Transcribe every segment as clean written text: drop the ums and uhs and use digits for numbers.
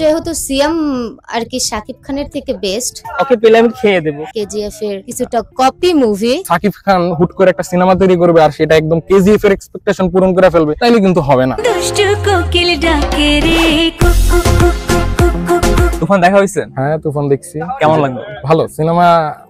যেহেতু সিয়াম আর কি শাকিব খানের থেকে বেস্ট, ওকে পেলে আমি খেয়ে দেব। কেজিএফ এর কিছুটা কপি মুভি। শাকিব খান হুট করে একটা সিনেমা তৈরি করবে আর সেটা একদম কেজিএফ এর এক্সপেকটেশন পূরণ করে ফেলবে, তাইলে কিন্তু হবে না। তুফান দেখা হয়েছে? হ্যাঁ তুফান দেখছি। কেমন লাগলো? ভালো, সিনেমা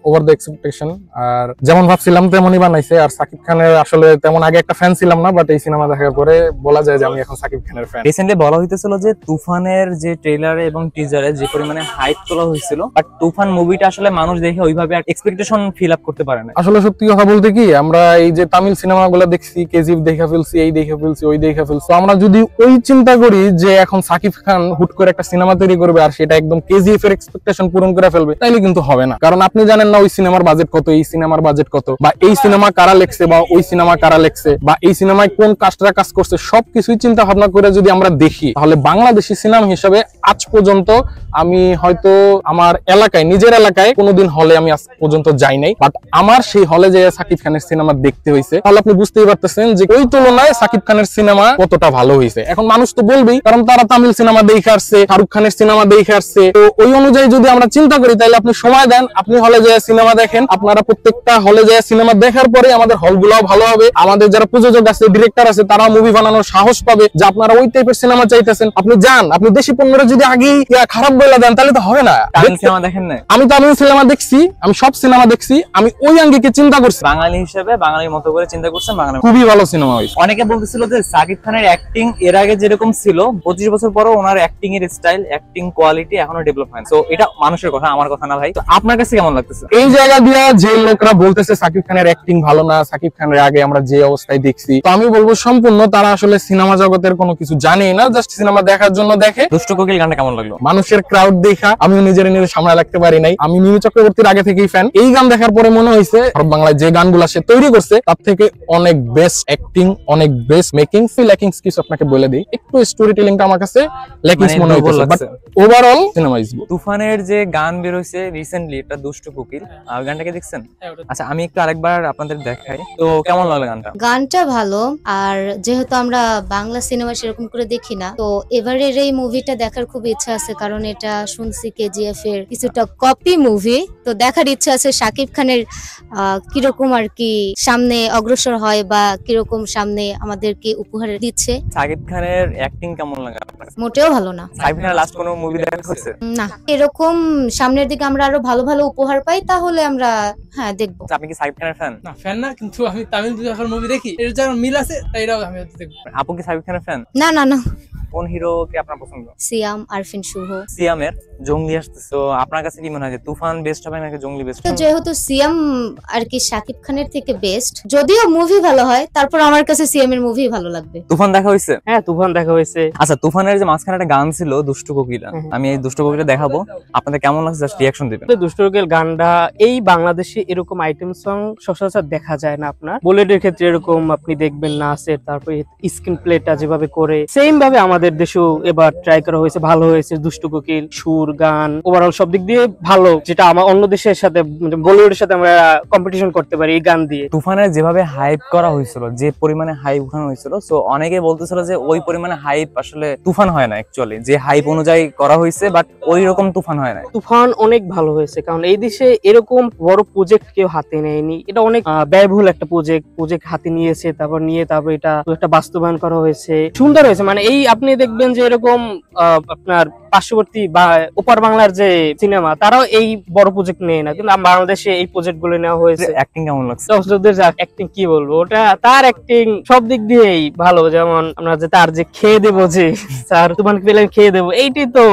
ওভার দ্য এক্সপেকটেশন। আর যেমন ভাবছিলাম তেমনই বানাইছে। আর সাকিব খানের আসলে তেমন আগে একটা ফ্যান ছিলাম না, বাট এই সিনেমা দেখার পরে বলা যায় যে আমি এখন সাকিব খানের ফ্যান। রিসেন্টলি বলা হইতেছিল যে তুফানের যে ট্রেলারে এবং টিজারে যে পরিমাণে হাইপ তোলা হয়েছিল, বাট তুফান মুভিটা আসলে মানুষ দেখে ওইভাবে এক্সপেকটেশন ফিল আপ করতে পারে না। আসলে সত্যি কথা বলতে কি, আমরা এই যে তামিল সিনেমাগুলো দেখছি, কেজিএফ দেখে ফেলছি, এই দেখে ফেলছি, ওই দেখে ফেলছি, আমরা যদি ওই চিন্তা করি যে এখন সাকিব খান হুট করে একটা সিনেমা তৈরি করবে আর সেটা একদম কেজিএফ এর এক্সপেকটেশন পূরণ করে ফেলবে, তাইলে কিন্তু হবে না। কারণ আপনি জানেন না ওই সিনেমার বাজেট কত, এই সিনেমার বাজেট কত, বা এই সিনেমা কারা লেখছে, বা ওই সিনেমা কারা লেখছে, বা এই সিনেমায় কোন কাস্টরা কাজ করছে, সবকিছুই চিন্তা ভাবনা করে যদি আমরা দেখি, তাহলে বাংলাদেশি সিনেমা হিসেবে আজ পর্যন্ত আমি হয়তো আমার এলাকায়, নিজের এলাকায় কোনোদিন হলে আমি আজ পর্যন্ত যাই নাই, বাট আমার সেই হলে যে সাকিব খানের সিনেমা দেখতে হয়েছে, তাহলে আপনি বুঝতেই পারতেছেন যে ওই তুলনায় সাকিব খানের সিনেমা কতটা ভালো হয়েছে। এখন মানুষ তো বলবেই, কারণ তারা তামিল সিনেমা দেখে আসছে, শাহরুখ খানের সিনেমা দেখে আসছে। তো ওই অনুযায়ী যদি আমরা চিন্তা করি, তাহলে আপনি সময় দেন, আপনি হলে যে সিনেমা দেখেন, আপনারা প্রত্যেকটা হলে যে সিনেমা দেখার পরে আমাদের হলগুলোও ভালো হবে, আমাদের যারা প্রযোজক আছে, ডিরেক্টর আছে, তারা মুভি বানানোর সাহস পাবে যে আপনারা ওই টাইপের সিনেমা চাইতেছেন। আপনি যান, আপনি দেশি পণ্যের যদি আগেই খারাপ বলে দেন, তাহলে তো হবে না। সিনেমা দেখেন না? আমি তামিল সিনেমা দেখছি, আমি সব সিনেমা দেখছি, আমি ওই আঙ্গিকে চিন্তা করছি। বাঙালি হিসেবে বাঙালির মতো করে চিন্তা করছেন, বাংলা খুবই ভালো সিনেমা হয়েছে। অনেকে বলতেছিল যে সাকিব খানের অ্যাক্টিং এর আগে যেরকম ছিল, 25 বছর পরও ওনার অ্যাক্টিং এর স্টাইল, অ্যাক্টিং কোয়ালিটি এখনো ডেভেলপ হয়। তো এটা মানুষের কথা, আমার কথা না ভাই। তো আপনার কাছে কেমন লাগতেছে? এই জায়গা দিয়ে যে লোকরা বলতেছে সাকিব খানের অ্যাক্টিং ভালো না, সাকিব খানের আগে আমরা যে অবস্থায় দেখছি, তো আমি বলবো সম্পূর্ণ তারা আসলে সিনেমা জগতের কোনো কিছু জানেই না, জাস্ট সিনেমা দেখার জন্য দেখে। দুষ্টু কোকিল গানটা কেমন লাগলো? মানুষের ক্রাউড দেখা আমিও নিজের সামনে রাখতে পারি নাই। আমি মিমি চক্রবর্তীর আগে থেকেই ফ্যান। এই গান দেখার পরে মনে হয়েছে ভারত বাংলায় যে গানগুলা সে তৈরি করছে, তার থেকে অনেক বেস্ট অ্যাক্টিং, অনেক বেস্ট মেকিং। ল্যাকিংস কিছু আপনাকে বলে দিই, একটু স্টোরি টেলিংটা আমার কাছে ল্যাকিংস মনে হইতেছে, but overall cinema is good. তুফানের যে গান বের হইছে রিসেন্টলি, এটা দুষ্টু কোকিল, গানটাকে দেখছেন? আচ্ছা, আমি একটু আরেকবার আপনাদের দেখাই। তো কেমন লাগলো গানটা? গানটা ভালো। আর যেহেতু আমরা বাংলা সিনেমা সেরকম করে দেখি না, তো এবারের এই মুভিটা দেখার খুব ইচ্ছা আছে, কারণ এটা শুনছি কেজিএফ এর কিছুটা কপি মুভি। তো দেখার ইচ্ছা আছে শাকিব খানের কিরকম আর কি সামনে অগ্রসর হয়, বা কিরকম সামনে আমাদেরকে উপহার দিচ্ছে। শাকিব খানের অ্যাক্টিং কেমন লাগে আপনার? মোটেও ভালো না। শাকিব খানের লাস্ট কোনো মুভি দেখা হয়েছে? না, এরকম সামনের দিকে আমরা আরো ভালো ভালো উপহার পাই, তাহলে আমরা হ্যাঁ দেখবো। আপনি কি শাকিব খানের ফ্যান? না, ফ্যান না, কিন্তু আমি তামিল যখন মুভি দেখি এর যারা মিল আছে তাইরাও আমি দেখব। আপু কি শাকিব খানের ফ্যান? না না না। কোন হিরো কে আপনার পছন্দ? সিয়াম, আরফিন শুভ। সিয়ামের জঙ্গলি আসতেছে, তো আপনার কাছে কি মনে হয় যে তুফান বেস্ট হবে নাকি জঙ্গলি বেস্ট? যেহেতু সিয়াম আর কি শাকিব খানের থেকে বেস্ট, যদিও মুভি ভালো হয়, তারপর আমার কাছে সিয়ামের মুভি ভালো লাগবে। তুফান দেখা হয়েছে? হ্যাঁ তুফান দেখা হয়েছে। আচ্ছা, তুফানের যে মাঝখানে একটা গান ছিল দুষ্টু কোকিলা, আমি এই দুষ্টু কোকিলা দেখাবো, আপনাদের কেমন লাগছে জাস্ট রিঅ্যাকশন দিবেন। দুষ্টু কোকিল গানটা এই বাংলাদেশে এরকম আইটেম সং সচরাচর দেখা যায় না। আপনার বলিউডের ক্ষেত্রে এরকম আপনি দেখবেন নাচের, তারপরে স্ক্রিন প্লেটা যেভাবে করে সেম ভাবে আমাদের দেশেও এবার ট্রাই করা হয়েছে, ভালো হয়েছে। দুষ্টু কোকিল সুর, গান, ওভারঅল সব দিক দিয়ে ভালো, যেটা আমার অন্য দেশের সাথে, বলিউডের সাথে আমরা কম্পিটিশন করতে পারি এই গান দিয়ে। তুফানের যেভাবে হাইপ করা হয়েছিল, যে পরিমাণে হাইপ উঠানো হয়েছিল, সো অনেকে বলতেছিল যে ওই পরিমাণে হাইপ আসলে তুফান হয় না, অ্যাকচুয়ালি যে হাইপ অনুযায়ী করা হয়েছে, বাট ওই রকম তুফান হয় না। তুফান অনেক ভালো হয়েছে, কারণ এই দেশে এরকম বড় প্রজেক্ট কেউ হাতে নেয়নি। এটা অনেক ব্যয়বহুল একটা প্রজেক্ট হাতে নিয়েছে, তারপর এটা একটা বাস্তবায়ন করা হয়েছে, সুন্দর হয়েছে। মানে এই আপনি দেখবেন যে এরকম আপনার পার্শ্ববর্তী বা ওপার বাংলার যে সিনেমা, তারাও এই বড় প্রজেক্ট নেয় না, কিন্তু বাংলাদেশে এই প্রজেক্ট গুলো নেওয়া হয়েছে। অ্যাক্টিং কেমন লাগছে? অ্যাক্টিং কি বলবো, ওটা তার অ্যাক্টিং সব দিক দিয়েই ভালো। যেমন আমরা যে তার যে খেয়ে দেবো, যে স্যার তুফানকে পেলে খেয়ে দেবো, এইটাই তো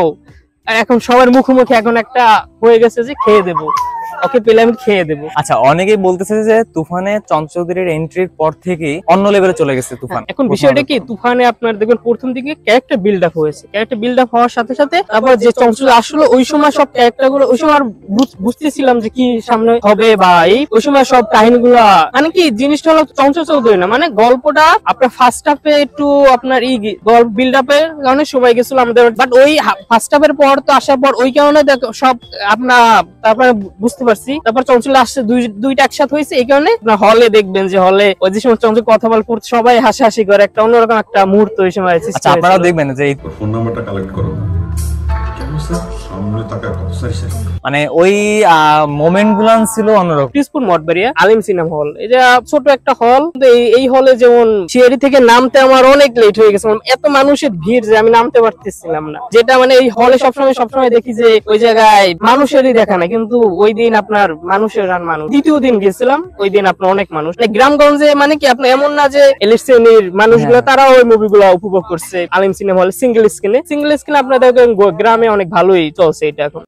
এখন সবার মুখোমুখি এখন একটা হয়ে গেছে যে খেয়ে দেবো, ওকে পেলে আমি খেয়ে দেবো। আচ্ছা, অনেকেই বলতেছে যে তুফানে চঞ্চৌধুরীর এন্ট্রির পর থেকেই অন্য লেভেলে চলে গেছে তুফান। এখন বিষয়টা কি, তুফানে আপনার দেখবেন প্রথম দিকে ক্যারেক্টার বিল্ড আপ হয়েছে, ক্যারেক্টার বিল্ড আপ হওয়ার সাথে সাথে তারপর যে চঞ্চৌধুরী আসলে ওই সময় সব ক্যারেক্টার গুলো, ওই সময় বুঝতেছিলাম যে কি সামনে হবে, বা ওই সময় সব কাহিনীগুলো, মানে কি জিনিসটা হলো চঞ্চৌধুরী না, মানে গল্পটা আপনার ফার্স্ট হাফে একটু আপনার গল্প বিল্ড আপের কারণে সবাই গেছিল আমাদের, বাট ওই ফার্স্ট হাফের পর তো আসার পর ওই কারণে সব আপনার তারপরে বুঝতে পারছি, তারপর চঞ্চল আসছে, দুইটা একসাথে হয়েছে। এই কারণে হলে দেখবেন যে হলে ওই যে সময় চঞ্চল কথা বল পড়তে সবাই হাসাহাসি করে, একটা অন্যরকম একটা মুহূর্ত ওই সময়। আচ্ছা, আপনারাও দেখবেন যে ফোন নাম্বারটা কালেক্ট করো। আছে সামনে তাকায় কত সারি সারি মানে ওই মোমেন্ট গুলো ছিল অন্যরকম। পিসপুর মঠবাড়িয়া আলিম সিনেমা হল, এটা ছোট একটা হল। এই হলে যেমন সিঁড়ি থেকে নামতে আমার অনেক লেট হয়ে গেছে, এত মানুষের ভিড় যে আমি নামতে পারতেছিলাম না। যেটা মানে এই হলে সবসময় দেখি যে ওই জায়গায় মানুষেরই দেখা না, কিন্তু ওই দিন আপনার মানুষের রান মানুষ। দ্বিতীয় দিন গেছিলাম, ওই দিন আপনার অনেক মানুষ। গ্রামগঞ্জে মানে কি আপনার এমন না যে এলিট শ্রেণীর মানুষগুলো তারাও ওই মুভিগুলো উপভোগ করছে। আলিম সিনেমা হল সিঙ্গেল স্ক্রিনে আপনার দেখবেন গ্রামে অনেক ভালোই চলছে এটা এখন।